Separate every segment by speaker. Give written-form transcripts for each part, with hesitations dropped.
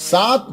Speaker 1: 7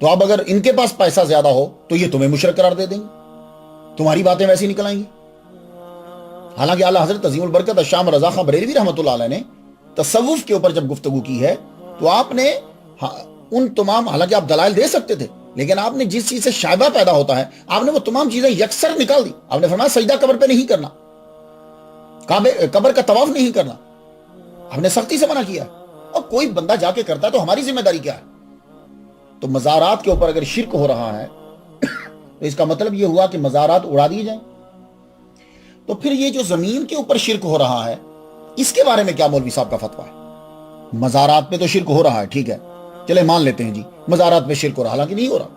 Speaker 1: تو اب اگر ان کے پاس پیسہ زیادہ ہو تو یہ تمہیں مشرک قرار دے دیں گے، تمہاری باتیں ویسی نکل آئیں گی۔ حالانکہ اعلیٰ حضرت عظیم البرکت الشام رضا خان بریلوی رحمۃ اللہ علیہ نے تصوف کے اوپر جب گفتگو کی ہے تو آپ نے ان تمام، حالانکہ آپ دلائل دے سکتے تھے، لیکن آپ نے جس چیز سے شائبہ پیدا ہوتا ہے آپ نے وہ تمام چیزیں یکسر نکال دی۔ آپ نے فرمایا سجدہ قبر پہ نہیں کرنا، قبر کا طواف نہیں کرنا، ہم نے سختی سے منع کیا۔ اور کوئی بندہ جا کے کرتا ہے تو ہماری ذمہ داری کیا ہے؟ تو مزارات کے اوپر اگر شرک ہو رہا ہے تو اس کا مطلب یہ ہوا کہ مزارات اڑا دیے جائیں۔ تو پھر یہ جو زمین کے اوپر شرک ہو رہا ہے اس کے بارے میں کیا مولوی صاحب کا فتویٰ ہے؟ مزارات پہ تو شرک ہو رہا ہے، ٹھیک ہے، چلے مان لیتے ہیں جی مزارات پہ شرک ہو رہا، حالانکہ نہیں ہو رہا۔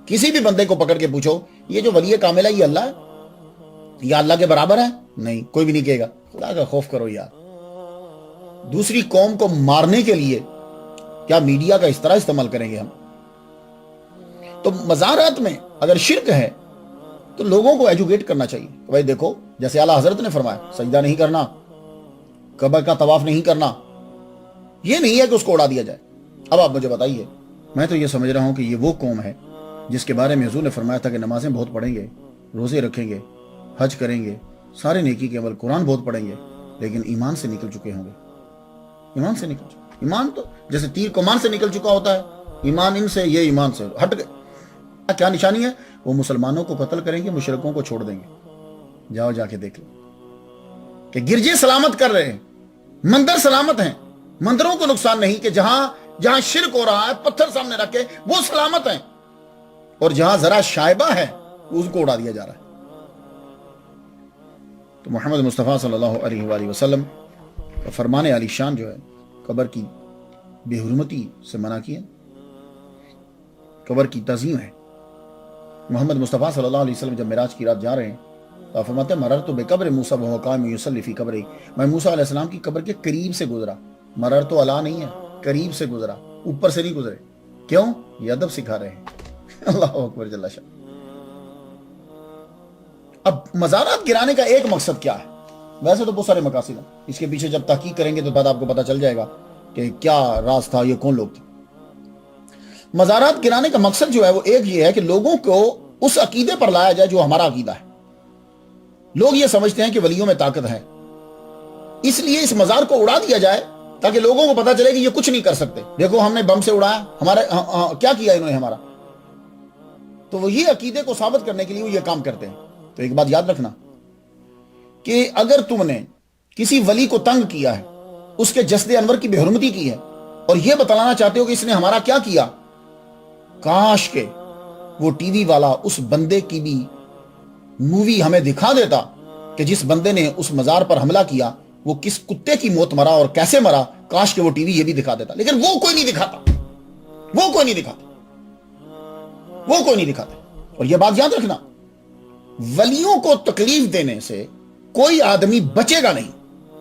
Speaker 1: کسی بھی بندے کو پکڑ کے پوچھو یہ جو ولی کامل ہے یہ اللہ ہے یا اللہ کے برابر ہے؟ نہیں، کوئی بھی نہیں کہے گا۔ خدا کا خوف کرو یار، دوسری قوم کو مارنے کے لیے کیا میڈیا کا اس طرح استعمال کریں گے ہم؟ تو مزارات میں اگر شرک ہے تو لوگوں کو ایجوکیٹ کرنا چاہیے کہ بھائی دیکھو، جیسے اعلیٰ حضرت نے فرمایا سجدہ نہیں کرنا، قبر کا طواف نہیں کرنا، یہ نہیں ہے کہ اس کو اڑا دیا جائے۔ اب آپ مجھے بتائیے، میں تو یہ سمجھ رہا ہوں کہ یہ وہ قوم ہے جس کے بارے میں حضور نے فرمایا تھا کہ نمازیں بہت پڑھیں گے، روزے رکھیں گے، حج کریں گے، سارے نیکی کے عمل، قرآن بہت پڑھیں گے، لیکن ایمان سے نکل چکے ہوں گے۔ ایمان سے نکل چکے، ایمان تو جیسے تیر کمان سے نکل چکا ہوتا ہے، ایمان ان سے، یہ ایمان سے ہٹ گئے۔ کیا نشانی ہے؟ وہ مسلمانوں کو قتل کریں گے، مشرکوں کو چھوڑ دیں گے۔ جاؤ جا کے دیکھ لو کہ گرجے سلامت کر رہے ہیں، مندر سلامت ہیں، مندروں کو نقصان نہیں، کہ جہاں شرک ہو رہا ہے پتھر سامنے رکھ کے وہ سلامت ہیں، اور جہاں ذرا شائبہ ہے اس کو اڑا دیا جا رہا ہے۔ تو محمد مصطفیٰ صلی اللہ علیہ وآلہ وسلم کا فرمان علی شان جو ہے قبر کی بے حرمتی سے منع کیا، قبر کی تعظیم ہے۔ محمد مصطفیٰ صلی اللہ علیہ وسلم جب معراج کی رات جا رہے ہیں تو فرماتے ہیں مررت بقبر موسیٰ وہو قائم یصلی فی قبرہ، میں موسیٰ علیہ السلام کی قبر کے قریب سے گزرا۔ مررت علی نہیں ہے، قریب سے گزرا، اوپر سے نہیں گزرے۔ کیوں؟ یہ ادب سکھا رہے ہیں۔ اللہ اکبر جل شان۔ اب مزارات گرانے کا ایک مقصد کیا ہے؟ ویسے تو بہت سارے مقاصد ہیں، اس کے پیچھے جب تحقیق کریں گے تو بعد آپ کو پتہ چل جائے گا کہ کیا راز تھا، یہ کون لوگ تھے۔ مزارات گرانے کا مقصد جو ہے وہ ایک یہ ہے کہ لوگوں کو اس عقیدے پر لایا جائے جو ہمارا عقیدہ ہے۔ لوگ یہ سمجھتے ہیں کہ ولیوں میں طاقت ہے، اس لیے اس مزار کو اڑا دیا جائے تاکہ لوگوں کو پتا چلے کہ یہ کچھ نہیں کر سکتے۔ دیکھو ہم نے بم سے اڑایا، ہمارے کیا کیا انہوں نے ہمارا، تو وہ یہ عقیدے کو ثابت کرنے کے لیے وہ یہ کام کرتے ہیں۔ تو ایک بات یاد رکھنا کہ اگر تم نے کسی ولی کو تنگ کیا ہے، اس کے جسد انور کی بے حرمتی کی ہے، اور یہ بتلانا چاہتے ہو کہ اس نے ہمارا کیا کیا، کاش کہ وہ ٹی وی والا اس بندے کی بھی مووی ہمیں دکھا دیتا کہ جس بندے نے اس مزار پر حملہ کیا وہ کس کتے کی موت مرا اور کیسے مرا، کاش کہ وہ ٹی وی یہ بھی دکھا دیتا، لیکن وہ کوئی نہیں دکھاتا، وہ کوئی نہیں دکھاتا، وہ کوئی نہیں دکھاتا۔ اور یہ بات یاد رکھنا، ولیوں کو تکلیف دینے سے کوئی آدمی بچے گا نہیں۔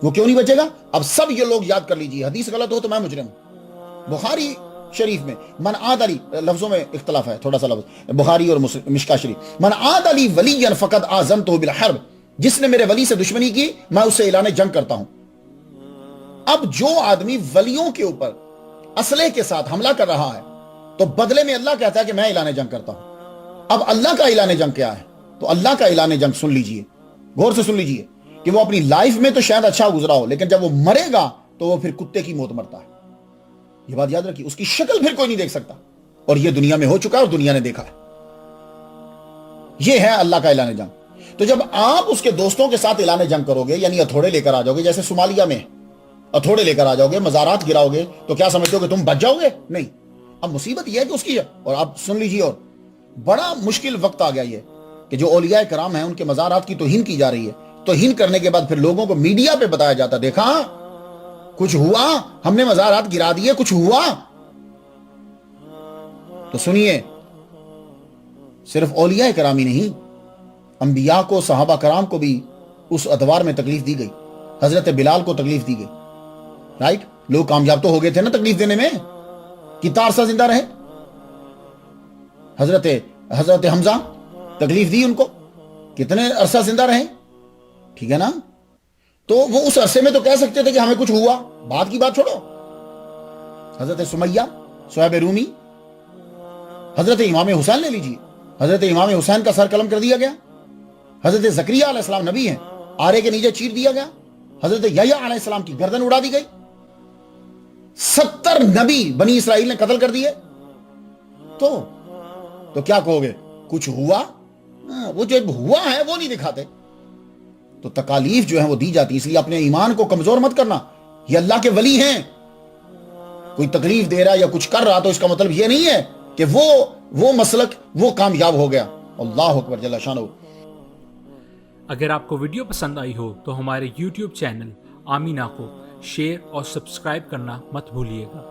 Speaker 1: وہ کیوں نہیں بچے گا؟ اب سب یہ لوگ یاد کر لیجیے، حدیث غلط ہو تو میں مجرم ہوں۔ بخاری شریف میں من عاد علی، لفظوں میں اختلاف ہے تھوڑا سا لفظ، بخاری اور مشکا شریف، من عاد علی ولی فقد آذنتہ بالحرب، جس نے میرے ولی سے دشمنی کی میں اسے اعلان جنگ کرتا ہوں۔ اب جو آدمی ولیوں کے اوپر اسلحے کے ساتھ حملہ کر رہا ہے تو بدلے میں اللہ کہتا ہے کہ میں اعلان جنگ کرتا ہوں۔ اب اللہ کا اعلان جنگ کیا ہے؟ تو اللہ کا اعلان جنگ سن لیجئے، غور سے سن لیجئے کہ وہ اپنی لائف میں تو شاید اچھا گزرا ہو، لیکن جب وہ مرے گا تو وہ پھر کتے کی موت مرتا ہے۔ یہ بات یاد رکھیے، اس کی شکل پھر کوئی نہیں دیکھ سکتا، اور یہ دنیا میں ہو چکا ہے اور دنیا نے دیکھا ہے۔ یہ ہے اللہ کا اعلان جنگ۔ تو جب آپ اس کے دوستوں کے ساتھ اعلان جنگ کرو گے، یعنی ہتھوڑے لے کر آ جاؤ گے، جیسے صومالیہ میں ہتھوڑے لے کر آ جاؤ گے، مزارات گراؤ گے، تو کیا سمجھتے ہو کہ تم بچ جاؤ گے؟ نہیں۔ اب مصیبت یہ ہے کہ اس کی ہے، اور آپ سن لیجیے، اور بڑا مشکل وقت آ گیا یہ کہ جو اولیاء کرام ہیں ان کے مزارات کی توہین کی جا رہی ہے۔ توہین کرنے کے بعد پھر لوگوں کو میڈیا پہ بتایا جاتا، دیکھا کچھ ہوا، ہم نے مزارات گرا دیے، کچھ ہوا۔ تو سنیے، صرف اولیاء کرامی نہیں، انبیاء کو، صحابہ کرام کو بھی اس ادوار میں تکلیف دی گئی۔ حضرت بلال کو تکلیف دی گئی، رائٹ؟ لوگ کامیاب تو ہو گئے تھے نا تکلیف دینے میں، کتنا عرصہ زندہ رہے؟ حضرت حمزہ تکلیف دی ان کو، کتنے عرصہ زندہ رہے؟ ٹھیک ہے نا؟ تو وہ اس عرصے میں تو کہہ سکتے تھے کہ ہمیں کچھ ہوا، بعد کی بات چھوڑو۔ حضرت سمیہ، صہیب رومی، حضرت امام حسین لے لیجیے، حضرت امام حسین کا سر قلم کر دیا گیا، حضرت زکریا علیہ السلام نبی ہیں، آرے کے نیچے چیر دیا گیا، حضرت یحییٰ علیہ السلام کی گردن اڑا دی گئی، 70 نبی بنی اسرائیل نے قتل کر دیے، تو کیا کہو گے کچھ ہوا؟ وہ جو ہوا ہے وہ نہیں دکھاتے. تو تکالیف جو ہیں وہ دی جاتی، اس لیے اپنے ایمان کو کمزور مت کرنا. یہ اللہ کے ولی ہیں، کوئی تکلیف دے رہا یا کچھ کر رہا تو اس کا مطلب یہ نہیں ہے کہ وہ مسلک وہ کامیاب ہو گیا. اللہ اکبر جل شانہ.
Speaker 2: اگر آپ کو ویڈیو پسند آئی ہو تو ہمارے YouTube چینل آمینہ کو شیئر اور سبسکرائب کرنا مت بھولیے گا.